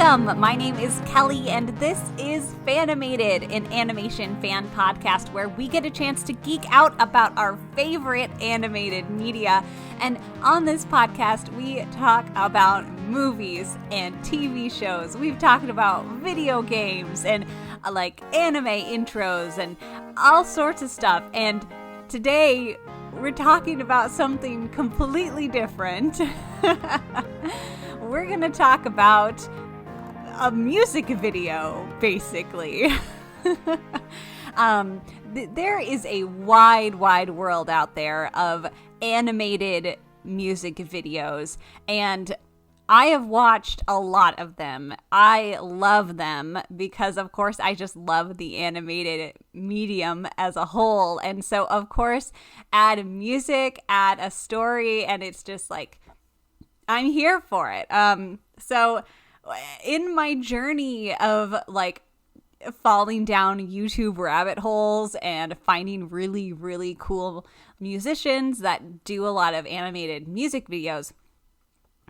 Welcome! My name is Kelly, and this is Fanimated, an animation fan podcast where we get a chance to geek out about our favorite animated media. And on this podcast, we talk about movies and TV shows. We've talked about video games and like anime intros and all sorts of stuff. And today, we're talking about something completely different. We're going to talk about a music video, basically. There is a wide world out there of animated music videos, and I have watched a lot of them. I love them because, of course, I just love the animated medium as a whole. And so, of course, add music, add a story, and it's just like, I'm here for it. So in my journey of like falling down YouTube rabbit holes and finding really cool musicians that do a lot of animated music videos,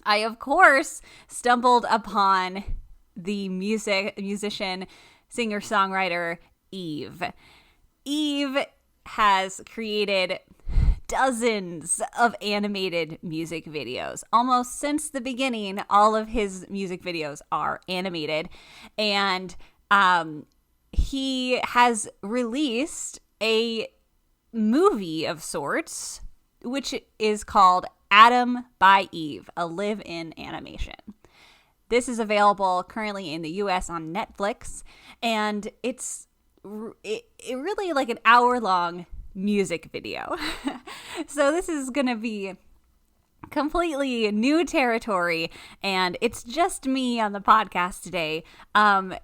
I, of course, stumbled upon the musician, singer-songwriter Eve. Eve has created dozens of animated music videos. Almost since the beginning, all of his music videos are animated. And he has released a movie of sorts, which is called Adam by Eve, a live-in animation. This is available currently in the US on Netflix, and it's really like an hour-long music video. So this is going to be completely new territory, and it's just me on the podcast today. And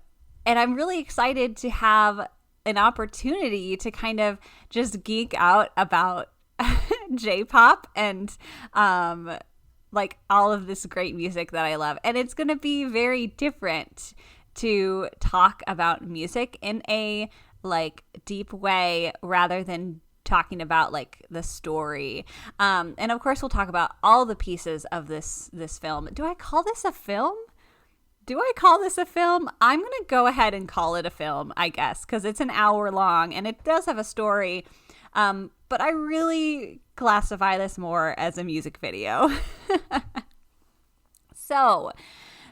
I'm really excited to have an opportunity to kind of just geek out about J-pop and like all of this great music that I love. And it's going to be very different to talk about music in a like deep way rather than talking about like the story. And of course we'll talk about all the pieces of this film. Do I call this a film? I'm going to go ahead and call it a film, I guess, because it's an hour long and it does have a story. But I really classify this more as a music video. So,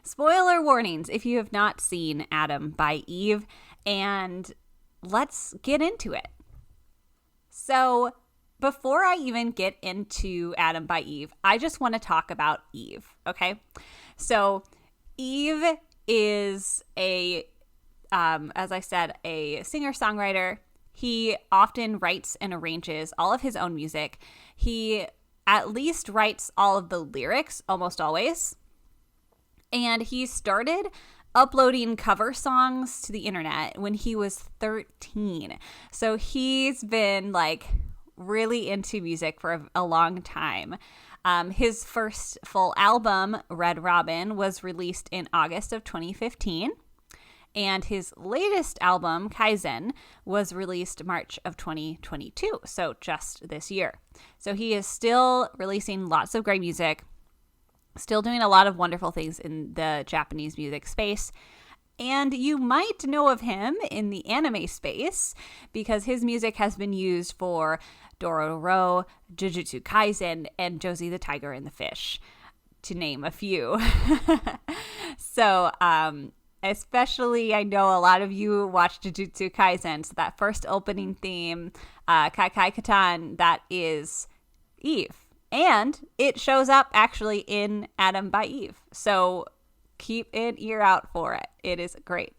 spoiler warnings if you have not seen Adam by Eve, and let's get into it. So, before I even get into Adam by Eve, I just want to talk about Eve, okay? So, Eve is as I said, a singer-songwriter. He often writes and arranges all of his own music. He at least writes all of the lyrics, almost always. And he started uploading cover songs to the internet when he was 13. So he's been like really into music for a long time. His first full album, Red Robin, was released in August of 2015. And his latest album, Kaizen, was released March of 2022, so just this year. So he is still releasing lots of great music, still doing a lot of wonderful things in the Japanese music space. And you might know of him in the anime space because his music has been used for Dororo, Jujutsu Kaisen, and Josie the Tiger and the Fish, to name a few. So, especially, I know a lot of you watch Jujutsu Kaisen, so that first opening theme, Kai Kai Katan, that is Eve. And it shows up actually in Adam by Eve. So keep an ear out for it. It is great.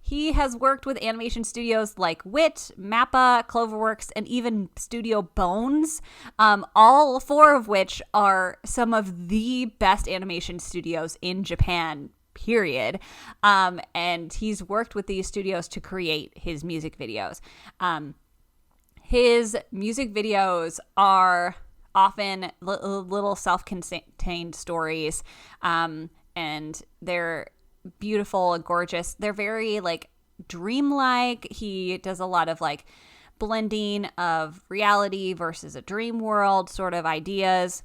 He has worked with animation studios like WIT, MAPPA, Cloverworks, and even Studio Bones, all four of which are some of the best animation studios in Japan, period. And he's worked with these studios to create his music videos. His music videos are often little self-contained stories, and they're beautiful and gorgeous. They're very like dreamlike. He does a lot of like blending of reality versus a dream world sort of ideas.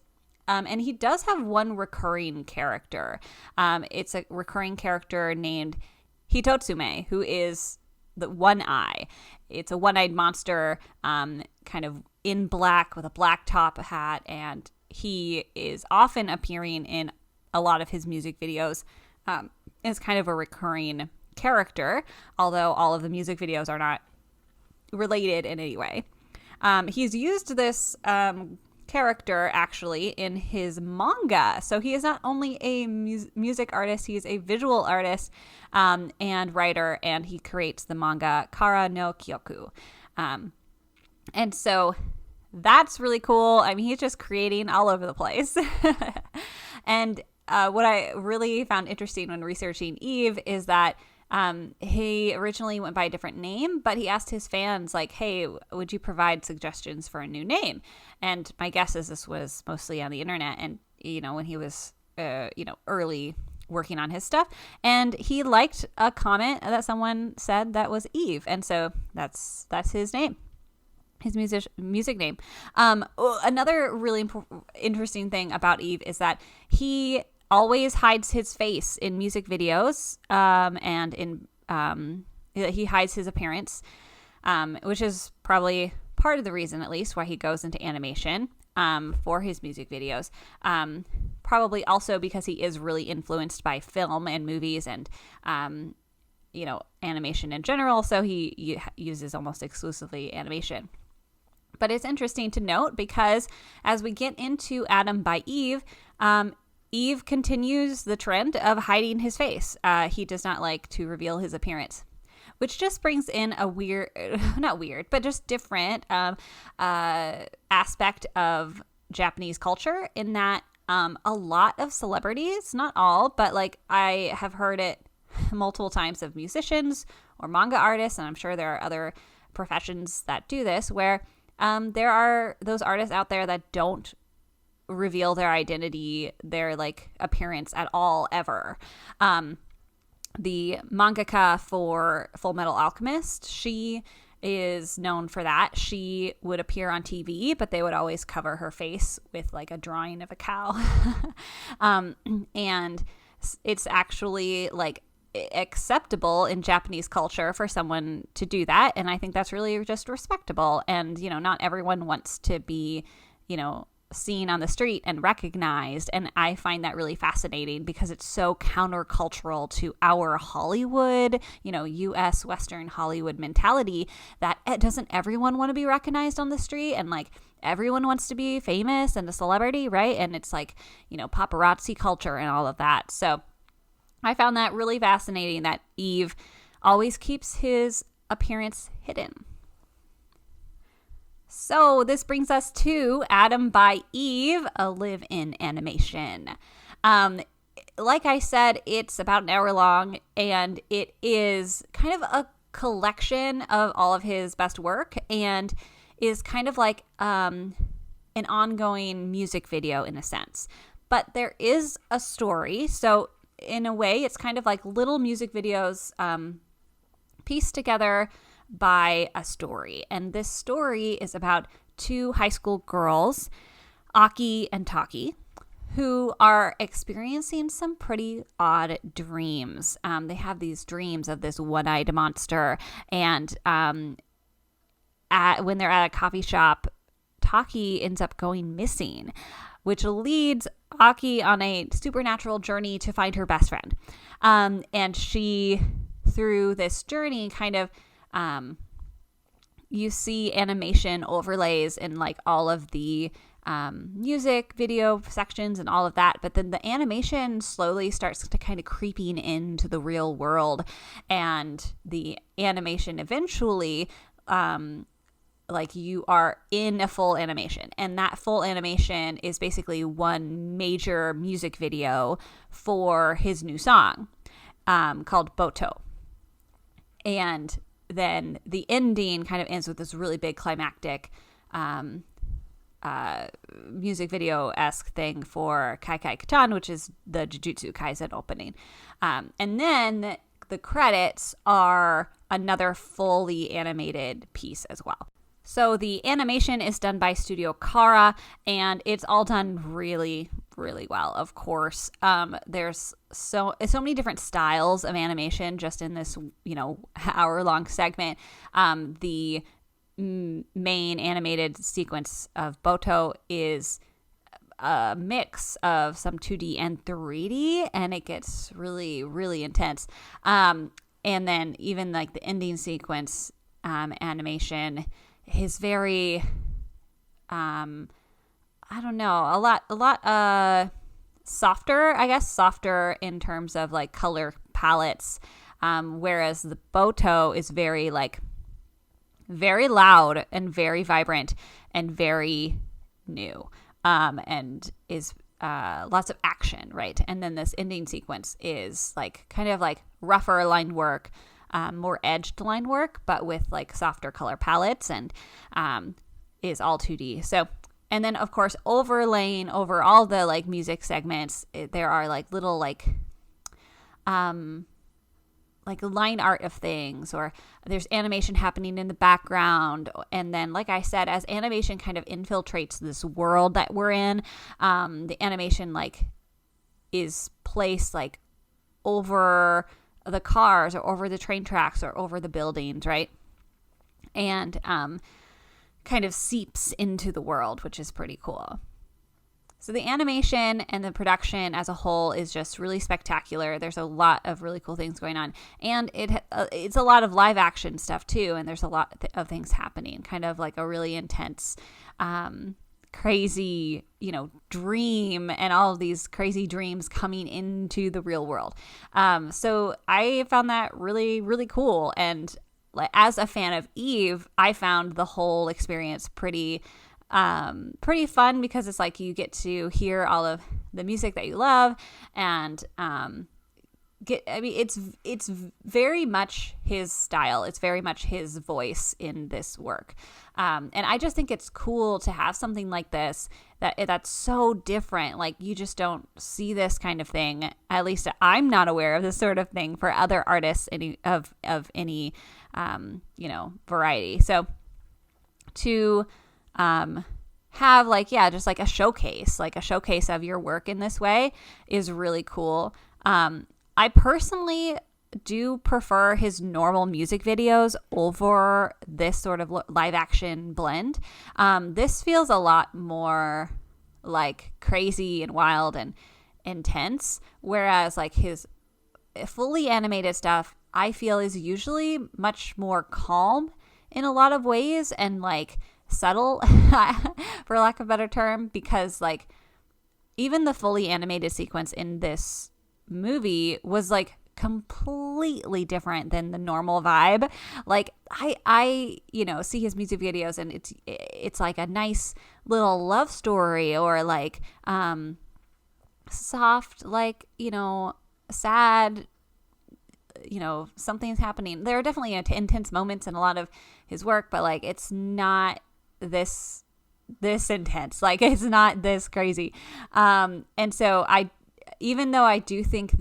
And he does have one recurring character. It's a recurring character named Hitotsume, who is the one eye. It's a one-eyed monster, kind of in black with a black top hat, and he is often appearing in a lot of his music videos. Is kind of a recurring character, although all of the music videos are not related in any way. He's used this character actually in his manga. So he is not only a music artist, he is a visual artist and writer, and he creates the manga Khara no Kyoku. And so that's really cool. I mean, he's just creating all over the place. And what I really found interesting when researching Eve is that he originally went by a different name, but he asked his fans, like, hey, would you provide suggestions for a new name? And my guess is this was mostly on the internet and, when he was, early working on his stuff. And he liked a comment that someone said that was Eve. And so that's his name. His music name. Another really interesting thing about Eve is that he always hides his face in music videos, and he hides his appearance, which is probably part of the reason, at least, why he goes into animation for his music videos. Probably also because he is really influenced by film and movies and animation in general, so he uses almost exclusively animation. But it's interesting to note because as we get into Adam by Eve, Eve continues the trend of hiding his face. He does not like to reveal his appearance, which just brings in a not weird, but just different aspect of Japanese culture in that a lot of celebrities, not all, but like I have heard it multiple times of musicians or manga artists, and I'm sure there are other professions that do this, where there are those artists out there that don't reveal their identity, their like appearance at all, ever. The mangaka for Full Metal Alchemist, she is known for that. She would appear on TV, but they would always cover her face with like a drawing of a cow. And it's actually like acceptable in Japanese culture for someone to do that, and I think that's really just respectable. And not everyone wants to be seen on the street and recognized, and I find that really fascinating because it's so countercultural to our Hollywood, US Western Hollywood mentality, that doesn't everyone want to be recognized on the street, and like everyone wants to be famous and a celebrity, right? And it's like paparazzi culture and all of that. So I found that really fascinating that Eve always keeps his appearance hidden. So this brings us to Adam by Eve, a live-in animation. Like I said, it's about an hour long, and it is kind of a collection of all of his best work and is kind of like an ongoing music video in a sense. But there is a story, so in a way, it's kind of like little music videos pieced together by a story. And this story is about two high school girls, Aki and Taki, who are experiencing some pretty odd dreams. They have these dreams of this one-eyed monster. And when they're at a coffee shop, Taki ends up going missing, which leads Aki on a supernatural journey to find her best friend. And she, through this journey, kind of, you see animation overlays in like all of the music video sections and all of that. But then the animation slowly starts to kind of creeping into the real world. And the animation eventually, like you are in a full animation, and that full animation is basically one major music video for his new song called Boto. And then the ending kind of ends with this really big climactic music video-esque thing for Kai Kai Katan, which is the Jujutsu Kaisen opening. And then the credits are another fully animated piece as well. So the animation is done by Studio Khara, and it's all done really, really well. Of course, there's so many different styles of animation just in this, hour-long segment. The main animated sequence of Boto is a mix of some 2D and 3D, and it gets really, really intense. And then even like the ending sequence animation is very I don't know, a lot softer, I guess, softer in terms of like color palettes, whereas the Boto is very loud and very vibrant and very new, and is lots of action, right? And then this ending sequence is like kind of like rougher line work, more edged line work, but with like softer color palettes, and is all 2D. So, and then of course overlaying over all the like music segments, there are like little like line art of things, or there's animation happening in the background. And then, like I said, as animation kind of infiltrates this world that we're in, the animation like is placed like over the cars or over the train tracks or over the buildings, right? And kind of seeps into the world, which is pretty cool. So the animation and the production as a whole is just really spectacular. There's a lot of really cool things going on, and it's a lot of live action stuff too. And there's a lot of things happening, kind of like a really intense, crazy, dream, and all of these crazy dreams coming into the real world. So I found that really, really cool. And as a fan of Eve, I found the whole experience pretty fun, because it's like you get to hear all of the music that you love, and it's very much his style. It's very much his voice in this work. And I just think it's cool to have something like this that's so different. Like, you just don't see this kind of thing. At least I'm not aware of this sort of thing for other artists of any variety. So to have just like a showcase of your work in this way is really cool. I personally do prefer his normal music videos over this sort of live action blend. This feels a lot more like crazy and wild and intense, whereas like his fully animated stuff, I feel, is usually much more calm in a lot of ways, and like subtle, for lack of a better term, because like even the fully animated sequence in this movie was like completely different than the normal vibe. Like I see his music videos, and it's like a nice little love story, or like soft, like sad, something's happening. There are definitely intense moments in a lot of his work, but like it's not this intense, like it's not this crazy. And so even though I do think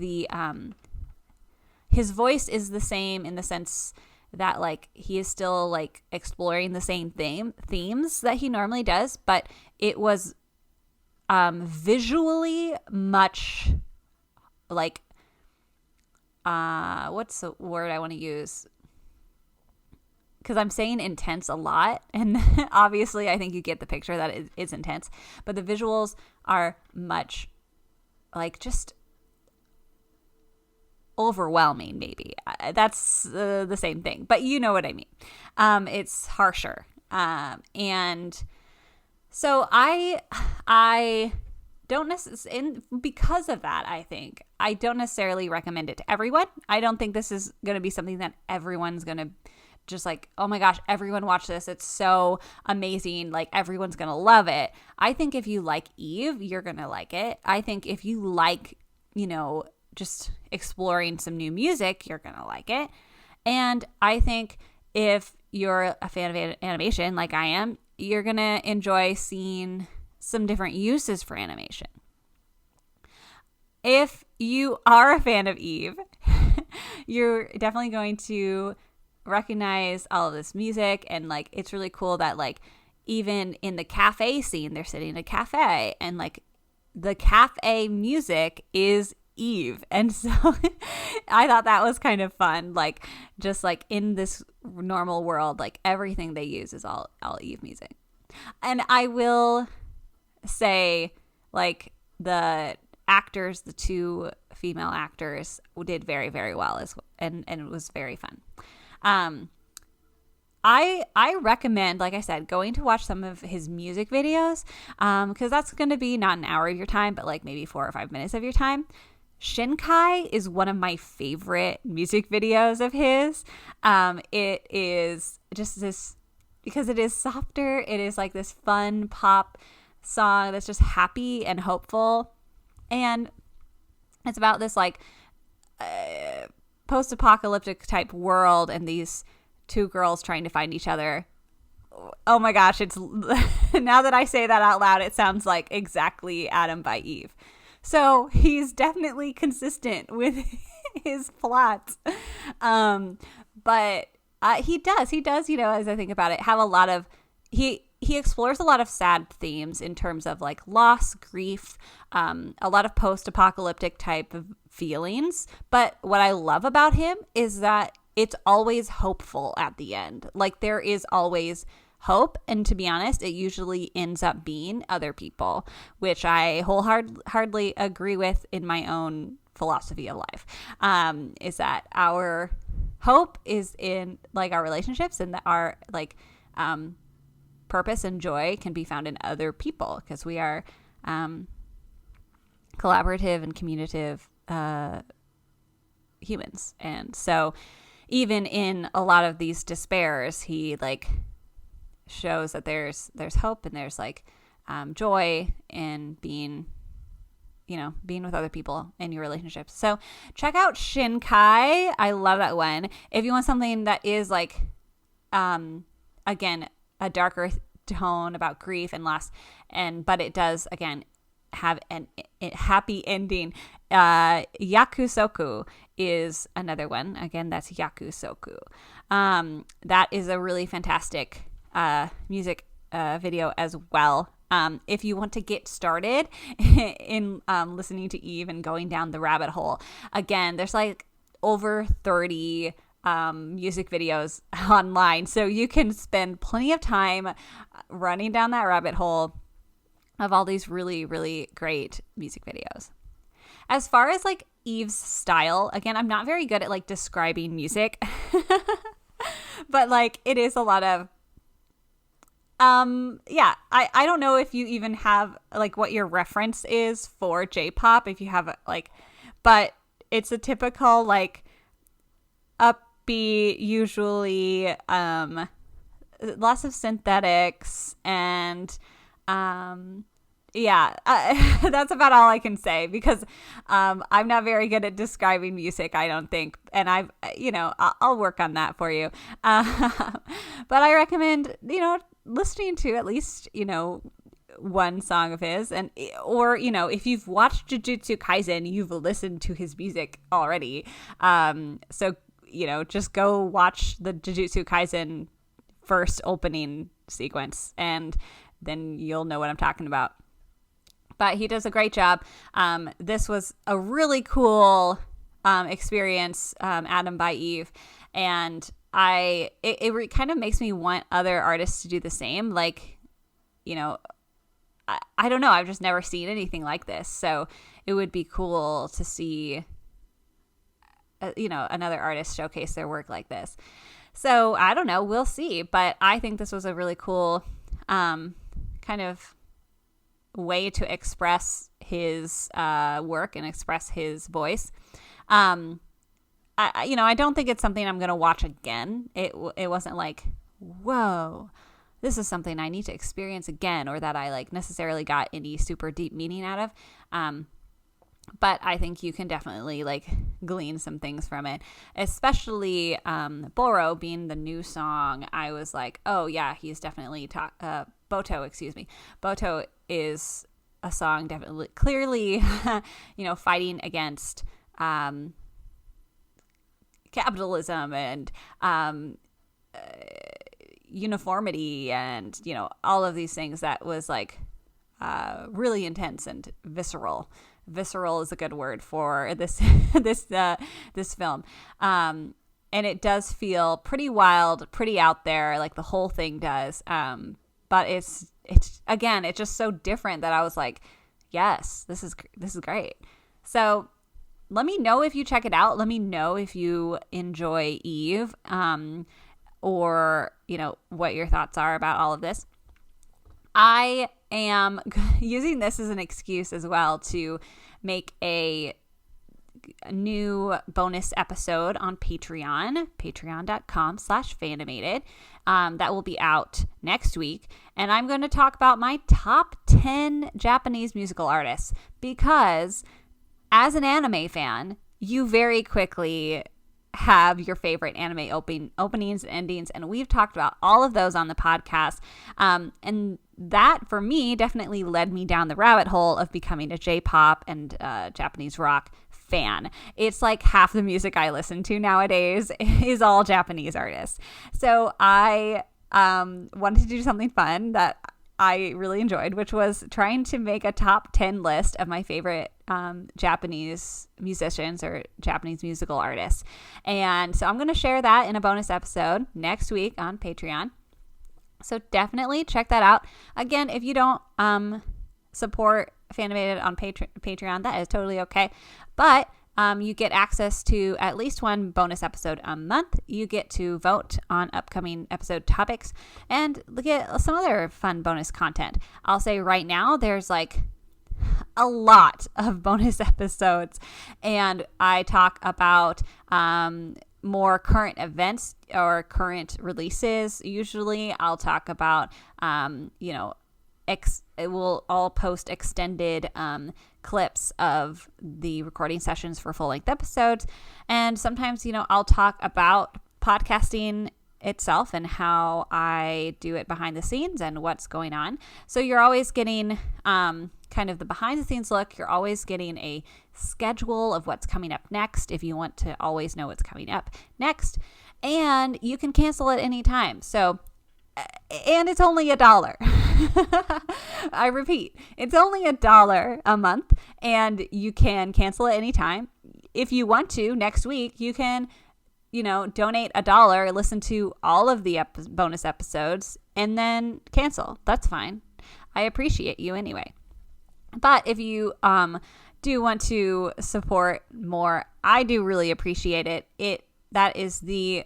his voice is the same in the sense that like he is still like exploring the same themes that he normally does, but it was visually much like what's the word I want to use? Because I'm saying intense a lot, and obviously I think you get the picture that it's intense, but the visuals are much like just overwhelming, maybe. That's the same thing, but you know what I mean. It's harsher. And so I don't necessarily, because of that, I don't necessarily recommend it to everyone. I don't think this is going to be something that everyone's going to just like, oh my gosh, everyone watch this, it's so amazing, like everyone's going to love it. I think if you like Eve, you're going to like it. I think if you like, just exploring some new music, you're going to like it. And I think if you're a fan of animation like I am, you're going to enjoy seeing some different uses for animation. If you are a fan of Eve, you're definitely going to recognize all of this music, and like it's really cool that like even in the cafe scene, they're sitting in a cafe, and like the cafe music is Eve. And so I thought that was kind of fun, like just like in this normal world, like everything they use is all Eve music. And I will say, like, the actors, the two female actors, did very, very well and it was very fun. I recommend, like I said, going to watch some of his music videos, because that's going to be not an hour of your time, but like maybe 4 or 5 minutes of your time. Shinkai is one of my favorite music videos of his. It is just this, because it is softer. It is like this fun pop song that's just happy and hopeful. And it's about this like post-apocalyptic type world and these two girls trying to find each other. Oh my gosh, it's now that I say that out loud, it sounds like exactly Adam by Eve. So he's definitely consistent with his plots. But he does, you know, as I think about it, have a lot of, he explores a lot of sad themes in terms of like loss, grief, a lot of post-apocalyptic type of feelings. But what I love about him is that it's always hopeful at the end. Like there is always hope. And to be honest, it usually ends up being other people, which I wholeheartedly agree with in my own philosophy of life, is that our hope is in like our relationships, and that our like purpose and joy can be found in other people, because we are collaborative and communicative humans. And so even in a lot of these despairs, he like shows that there's hope, and there's like joy in being with other people in your relationships. So check out Shinkai. I love that one. If you want something that is like again a darker tone about grief and loss, but it does again have a happy ending, Yakusoku is another one. Again, that's Yakusoku. That is a really fantastic music video as well. If you want to get started in listening to Eve and going down the rabbit hole, again, there's like over 30 music videos online, so you can spend plenty of time running down that rabbit hole of all these really, really great music videos. As far as like Eve's style, again, I'm not very good at like describing music, but like it is a lot of I don't know if you even have like what your reference is for J-pop, if you have like, but it's a typical like upbeat, usually lots of synthetics, and that's about all I can say, because I'm not very good at describing music, I don't think, and I'll work on that for you. But I recommend listening to at least one song of his, or if you've watched Jujutsu Kaisen, you've listened to his music already. So just go watch the Jujutsu Kaisen first opening sequence, and then you'll know what I'm talking about. But he does a great job. This was a really cool experience, Adam by Eve, and it kind of makes me want other artists to do the same. Like, I don't know. I've just never seen anything like this, so it would be cool to see, another artist showcase their work like this. So I don't know. We'll see. But I think this was a really cool kind of way to express his work and express his voice. I don't think it's something I'm going to watch again. It wasn't like, whoa, this is something I need to experience again, or that I like necessarily got any super deep meaning out of. But I think you can definitely like glean some things from it, especially Boro being the new song. I was like, oh yeah, he's definitely Boto, excuse me. Boto is a song definitely clearly, fighting against capitalism and uniformity and, all of these things that was like really intense and visceral. Visceral is a good word for this this film. And it does feel pretty wild, pretty out there, like the whole thing does. But it's again, it's just so different that I was like, yes, this is great. So let me know if you check it out. Let me know if you enjoy Eve, or what your thoughts are about all of this. I am using this as an excuse as well to make a new bonus episode on Patreon, patreon.com/Fanimated. That will be out next week. And I'm going to talk about my top 10 Japanese musical artists, because as an anime fan, you very quickly have your favorite anime openings and endings, and we've talked about all of those on the podcast. And that, for me, definitely led me down the rabbit hole of becoming a J-pop and Japanese rock fan. It's like half the music I listen to nowadays is all Japanese artists. So I wanted to do something fun that I really enjoyed, which was trying to make a top 10 list of my favorite Japanese musicians or Japanese musical artists. And so I'm going to share that in a bonus episode next week on Patreon. So definitely check that out. Again, if you don't support Fanimated on Patreon, that is totally okay. But you get access to at least one bonus episode a month. You get to vote on upcoming episode topics and look at some other fun bonus content. I'll say right now there's like a lot of bonus episodes, and I talk about more current events or current releases. Usually I'll talk about, I'll post extended clips of the recording sessions for full-length episodes. And sometimes, I'll talk about podcasting itself and how I do it behind the scenes and what's going on. So you're always getting kind of the behind the scenes look. You're always getting a schedule of what's coming up next if you want to always know what's coming up next. And you can cancel at any time. So, and it's only $1. I repeat, it's only $1 a month, and you can cancel at any time. If you want to, next week, you can, donate $1, listen to all of the bonus episodes, and then cancel. That's fine. I appreciate you anyway. But if you do want to support more, I do really appreciate it. That is the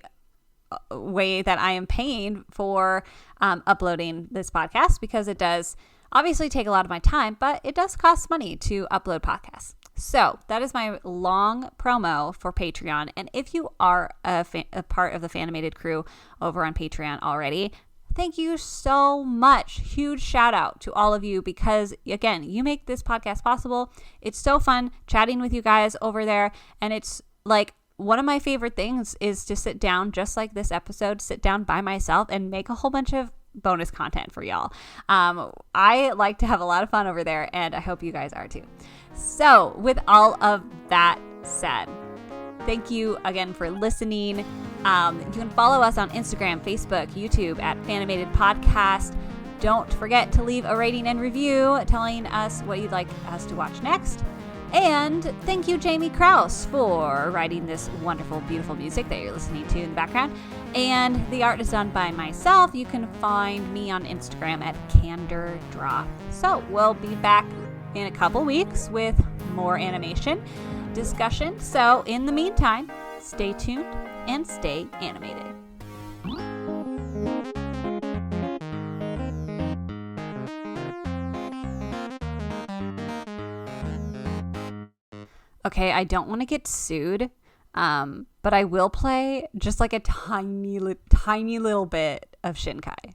way that I am paying for uploading this podcast, because it does obviously take a lot of my time, but it does cost money to upload podcasts. So that is my long promo for Patreon. And if you are a part of the Fanimated crew over on Patreon already, thank you so much. Huge shout out to all of you, because again, you make this podcast possible. It's so fun chatting with you guys over there. And it's like, one of my favorite things is to sit down, just like this episode, sit down by myself and make a whole bunch of bonus content for y'all. I like to have a lot of fun over there, and I hope you guys are too. So with all of that said, thank you again for listening. You can follow us on Instagram, Facebook, YouTube at Fanimated Podcast. Don't forget to leave a rating and review telling us what you'd like us to watch next. And thank you, Jamie Krause, for writing this wonderful, beautiful music that you're listening to in the background. And the art is done by myself. You can find me on Instagram at CandorDraw. So we'll be back in a couple weeks with more animation discussion. So in the meantime, stay tuned and stay animated. Okay, I don't want to get sued, but I will play just like a tiny little bit of Shinkai.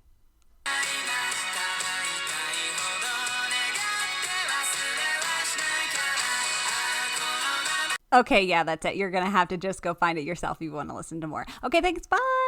Okay, yeah, that's it. You're going to have to just go find it yourself if you want to listen to more. Okay, thanks. Bye.